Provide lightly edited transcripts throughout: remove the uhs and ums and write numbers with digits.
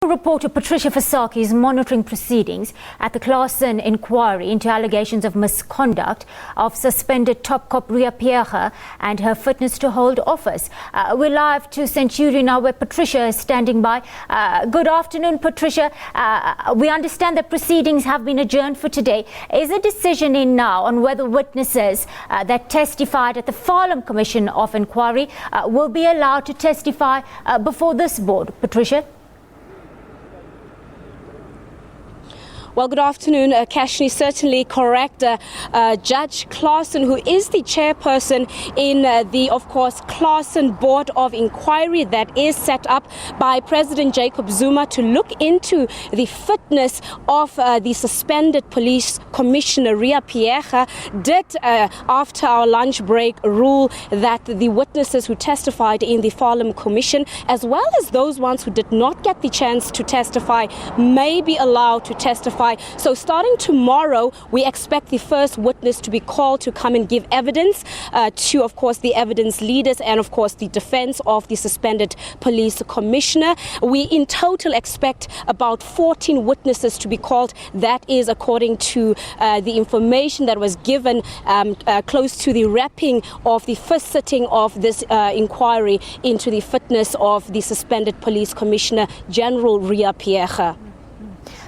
Reporter Patricia Visagie is monitoring proceedings at the Claassen inquiry into allegations of misconduct of suspended top cop Ria Phiyaga and her fitness to hold office. We're live to Centurion now where Patricia is standing by. Good afternoon, Patricia. We understand that proceedings have been adjourned for today. Is a decision in now on whether witnesses that testified at the Farlam Commission of Inquiry will be allowed to testify before this board? Patricia? Well, good afternoon, Kashni. Certainly correct. Judge Claassen, who is the chairperson in the, of course, Claassen Board of Inquiry that is set up by President Jacob Zuma to look into the fitness of the suspended police commissioner Ria Phiyaga, did, after our lunch break, rule that the witnesses who testified in the Farlam Commission, as well as those ones who did not get the chance to testify, may be allowed to testify. So starting tomorrow, we expect the first witness to be called to come and give evidence to, of course, the evidence leaders and, of course, the defense of the suspended police commissioner. We in total expect about 14 witnesses to be called. That is according to the information that was given close to the wrapping of the first sitting of this inquiry into the fitness of the suspended police commissioner, General Ria Phiyaga.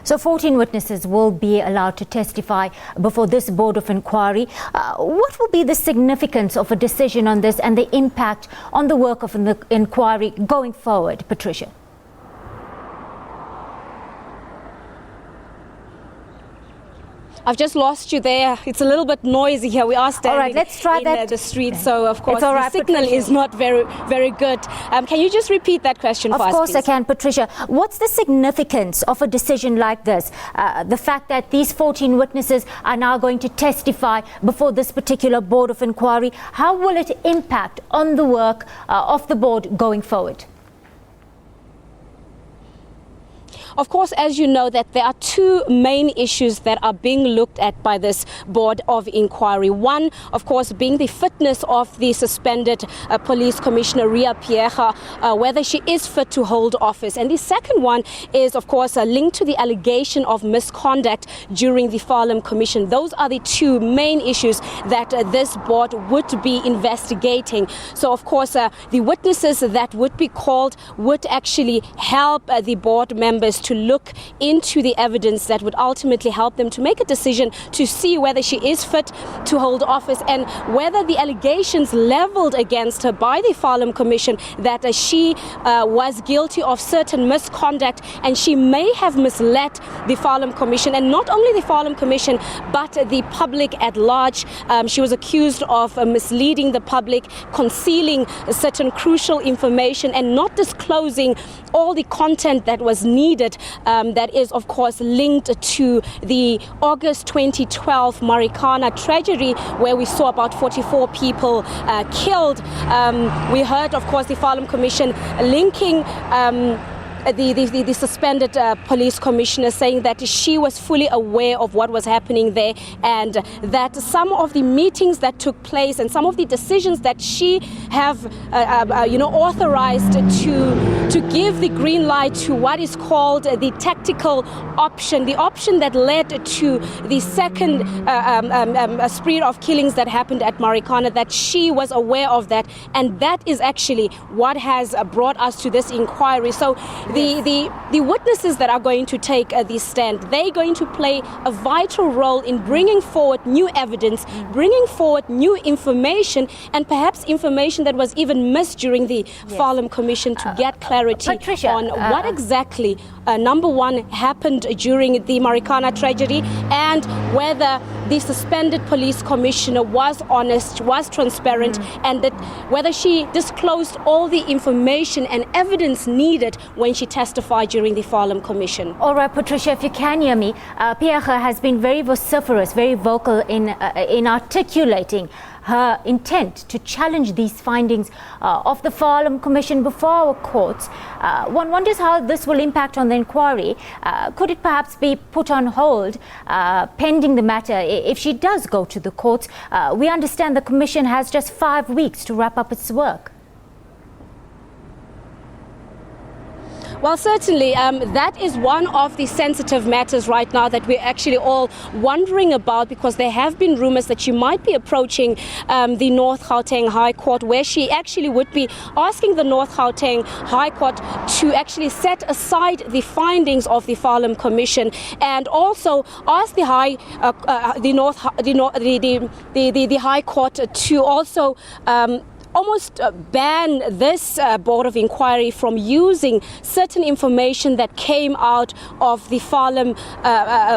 So 14 witnesses will be allowed to testify before this Board of Inquiry. What will be the significance of a decision on this and the impact on the work of the inquiry going forward, Patricia? I've just lost you there. It's a little bit noisy here. We are standing all right, let's try in that. The street, so of course all the right, signal Patricia. is not very good. Can you just repeat that question for us, Of course please? I can, Patricia. What's the significance of a decision like this? The fact that these 14 witnesses are now going to testify before this particular Board of Inquiry, how will it impact on the work of the board going forward? Of course, as you know, that there are two main issues that are being looked at by this Board of Inquiry. One, of course, being the fitness of the suspended police commissioner Ria Phiyaga, whether she is fit to hold office. And the second one is, of course, linked to the allegation of misconduct during the Farlam Commission. Those are the two main issues that this board would be investigating. So, of course, the witnesses that would be called would actually help the board members to look into the evidence that would ultimately help them to make a decision to see whether she is fit to hold office and whether the allegations leveled against her by the Farlam Commission that she was guilty of certain misconduct and she may have misled the Farlam Commission, and not only the Farlam Commission but the public at large. She was accused of misleading the public, concealing certain crucial information and not disclosing all the content that was needed, that is, of course, linked to the August 2012 Marikana tragedy, where we saw about 44 people killed. We heard, of course, the Farlam Commission linking the suspended police commissioner, saying that she was fully aware of what was happening there and that some of the meetings that took place and some of the decisions that she have authorized to give the green light to what is called the tactical option, the option that led to the second spree of killings that happened at Marikana, that she was aware of that, and that is actually what has brought us to this inquiry. So the witnesses that are going to take this stand, they're going to play a vital role in bringing forward new evidence, bringing forward new information, and perhaps information that was even missed during the Farlam Commission to get clarity Patricia, on what exactly, number one, happened during the Marikana tragedy and whether the suspended police commissioner was honest, was transparent, and that whether she disclosed all the information and evidence needed when she testified during the Farlam Commission. All right, Patricia, if you can hear me, Phiyaga has been very vociferous, very vocal in articulating her intent to challenge these findings of the Farlam Commission before our courts. One wonders how this will impact on the inquiry. Could it perhaps be put on hold pending the matter if she does go to the courts? We understand the Commission has just 5 weeks to wrap up its work. Well, certainly, that is one of the sensitive matters right now that we're actually all wondering about, because there have been rumors that she might be approaching the North Gauteng High Court, where she actually would be asking the North Gauteng High Court to actually set aside the findings of the Farlam Commission, and also ask the High Court to also almost ban this Board of Inquiry from using certain information that came out of the Farlam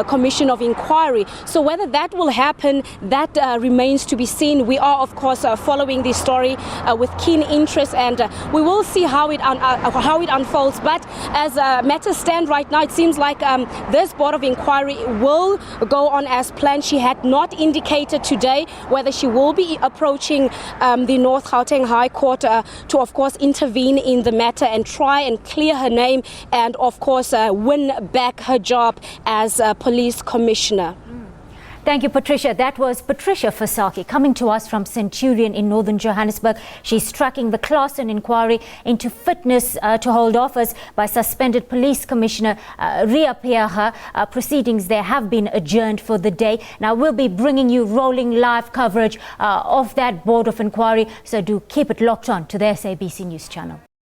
Commission of Inquiry. So whether that will happen, that remains to be seen. We are, of course, following this story with keen interest, and we will see how it unfolds. But as matters stand right now, it seems like this Board of Inquiry will go on as planned. She had not indicated today whether she will be approaching the North Gauteng High Court to, of course, intervene in the matter and try and clear her name and, of course, win back her job as police commissioner. Thank you, Patricia. That was Patricia Visagie coming to us from Centurion in northern Johannesburg. She's tracking the Claassen inquiry into fitness to hold office by suspended Police Commissioner Ria Phiyaga. Proceedings there have been adjourned for the day. Now, we'll be bringing you rolling live coverage of that Board of Inquiry, so do keep it locked on to the SABC News channel.